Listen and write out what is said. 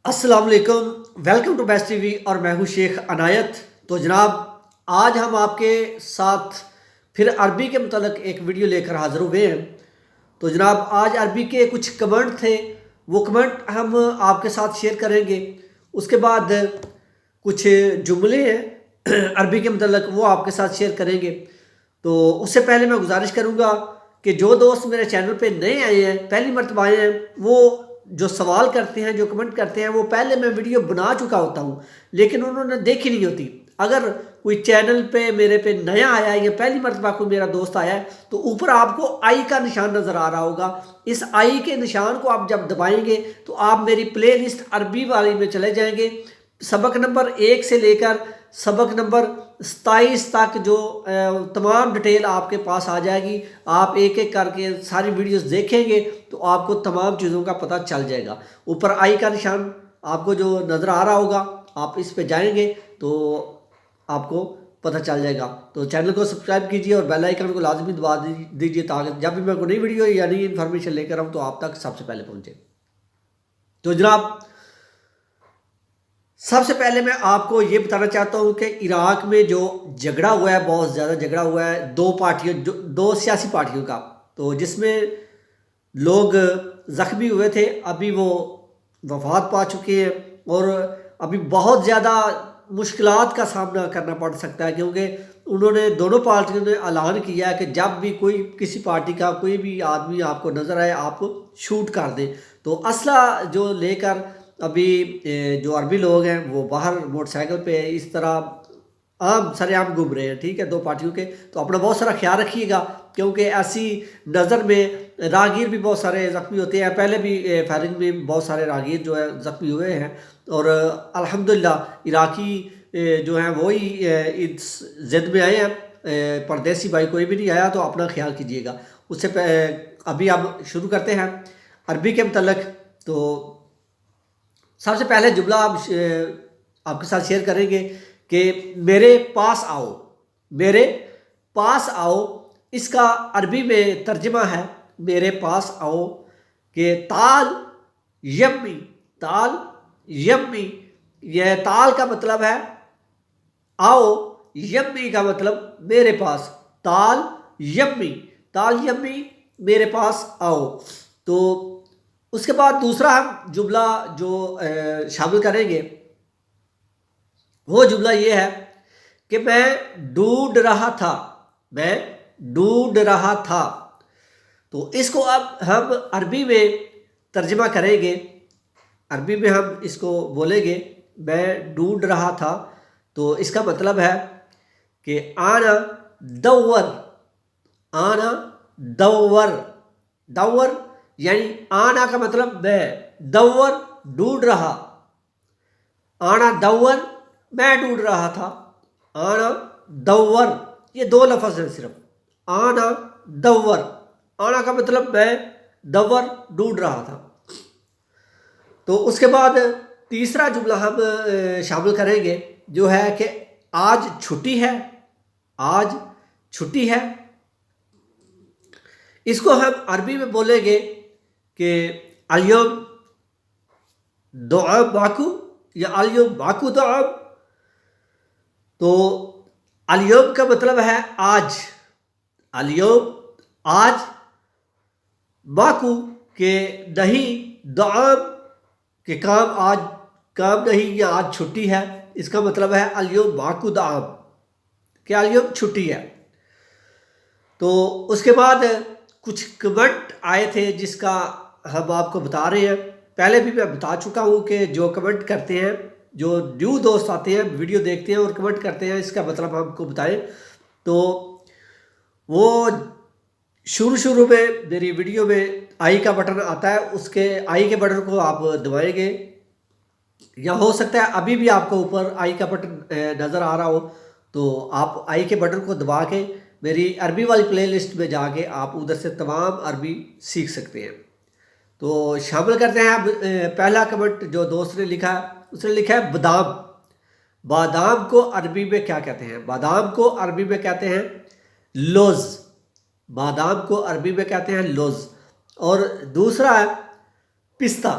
السلام علیکم، welcome to best T V اور میں ہوں شیخ عنایت۔ تو جناب، آج ہم آپ کے ساتھ پھر عربی کے متعلق ایک ویڈیو لے کر حاضر ہوئے ہیں۔ تو جناب، آج عربی کے کچھ کمنٹ تھے، وہ کمنٹ ہم آپ کے ساتھ شیئر کریں گے۔ اس کے بعد کچھ جملے ہیں عربی کے متعلق، وہ آپ کے ساتھ شیئر کریں گے۔ تو اس سے پہلے میں گزارش کروں گا کہ جو دوست میرے چینل پہ نئے آئے ہیں، پہلی مرتبہ آئے ہیں، وہ جو سوال کرتے ہیں، جو کمنٹ کرتے ہیں، وہ پہلے میں ویڈیو بنا چکا ہوتا ہوں لیکن انہوں نے دیکھی نہیں ہوتی۔ اگر کوئی چینل پہ میرے پہ نیا آیا ہے یا پہلی مرتبہ کوئی میرا دوست آیا ہے تو اوپر آپ کو آئی کا نشان نظر آ رہا ہوگا۔ اس آئی کے نشان کو آپ جب دبائیں گے تو آپ میری پلے لسٹ عربی والی میں چلے جائیں گے۔ سبق نمبر 1 سے لے کر سبق نمبر 27 تک جو تمام ڈیٹیل آپ کے پاس آ جائے گی۔ آپ ایک ایک کر کے ساری ویڈیوز دیکھیں گے تو آپ کو تمام چیزوں کا پتہ چل جائے گا۔ اوپر آئی کا نشان آپ کو جو نظر آ رہا ہوگا، آپ اس پہ جائیں گے تو آپ کو پتہ چل جائے گا۔ تو چینل کو سبسکرائب کیجیے اور بیل آئیکن کو لازمی دبا دیجیے تاکہ جب بھی میں کوئی نئی ویڈیو یا نئی انفارمیشن لے کر آؤں تو آپ تک سب سے پہلے پہنچے۔ تو جناب، سب سے پہلے میں آپ کو یہ بتانا چاہتا ہوں کہ عراق میں جو جھگڑا ہوا ہے، بہت زیادہ جھگڑا ہوا ہے دو سیاسی پارٹیوں کا، تو جس میں لوگ زخمی ہوئے تھے، ابھی وہ وفات پا چکے ہیں اور ابھی بہت زیادہ مشکلات کا سامنا کرنا پڑ سکتا ہے، کیونکہ انہوں نے دونوں پارٹیوں نے اعلان کیا ہے کہ جب بھی کوئی کسی پارٹی کا کوئی بھی آدمی آپ کو نظر آئے آپ کو شوٹ کر دیں۔ تو اسلحہ جو لے کر ابھی جو عربی لوگ ہیں وہ باہر موٹر سائیکل پہ اس طرح سر عام گھوم رہے ہیں، ٹھیک ہے، دو پارٹیوں کے۔ تو اپنا بہت سارا خیال رکھیے گا، کیونکہ ایسی نظر میں راہگیر بھی بہت سارے زخمی ہوتے ہیں۔ پہلے بھی فائرنگ میں بہت سارے راہگیر جو ہے زخمی ہوئے ہیں، اور الحمدللہ عراقی جو ہیں وہی اس ضد میں آئے ہیں، پردیسی بھائی کوئی بھی نہیں آیا۔ تو اپنا خیال کیجیے گا۔ اس سے ابھی اب شروع کرتے ہیں عربی کے متعلق۔ تو سب سے پہلے جملہ آپ کے ساتھ شیئر کریں گے کہ میرے پاس آؤ۔ میرے پاس آؤ، اس کا عربی میں ترجمہ ہے میرے پاس آؤ کہ تال یمی، تال یمی، یہ تال کا مطلب ہے آؤ، یمی کا مطلب میرے پاس، تال یمی، تال یمی میرے پاس آؤ۔ تو اس کے بعد دوسرا ہم جملہ جو شامل کریں گے وہ جملہ یہ ہے کہ میں ڈھونڈ رہا تھا، میں ڈھونڈ رہا تھا۔ تو اس کو اب ہم عربی میں ترجمہ کریں گے، عربی میں ہم اس کو بولیں گے میں ڈھونڈ رہا تھا۔ تو اس کا مطلب ہے کہ آنا دور، آنا دور، دور یعنی آنا کا مطلب میں، دور ڈھونڈ رہا، آنا دور میں ڈھونڈ رہا تھا، آنا دور، یہ دو لفظ ہیں صرف، آنا دور، آنا کا مطلب میں، دور ڈھونڈ رہا تھا۔ تو اس کے بعد تیسرا جملہ ہم شامل کریں گے جو ہے کہ آج چھٹی ہے، آج چھٹی ہے۔ اس کو ہم عربی میں بولیں گے کہ الیوم دعام باکو یا الیوم باکو دعام۔ تو الیوم کا مطلب ہے آج، الیوم آج، باکو کہ نہیں، دعام کہ کام آج کام نہیں یا آج چھٹی ہے۔ اس کا مطلب ہے الیوم باکو دعام کہ الیوم چھٹی ہے۔ تو اس کے بعد کچھ کمنٹ آئے تھے جس کا ہم آپ کو بتا رہے ہیں۔ پہلے بھی میں بتا چکا ہوں کہ جو کمنٹ کرتے ہیں، جو نیو دوست آتے ہیں ویڈیو دیکھتے ہیں اور کمنٹ کرتے ہیں، اس کا مطلب ہم کو بتائیں۔ تو وہ شروع میں میری ویڈیو میں آئی کا بٹن آتا ہے، اس کے آئی کے بٹن کو آپ دبائیں گے، یا ہو سکتا ہے ابھی بھی آپ کو اوپر آئی کا بٹن نظر آ رہا ہو، تو آپ آئی کے بٹن کو دبا کے میری عربی والی پلے لسٹ میں جا کے آپ ادھر سے تمام عربی سیکھ سکتے ہیں۔ تو شامل کرتے ہیں اب پہلا کمنٹ جو دوست نے لکھا ہے، اس نے لکھا ہے بادام۔ بادام کو عربی میں کیا کہتے ہیں؟ بادام کو عربی میں کہتے ہیں لوز، بادام کو عربی میں کہتے ہیں لوز۔ اور دوسرا ہے پستہ،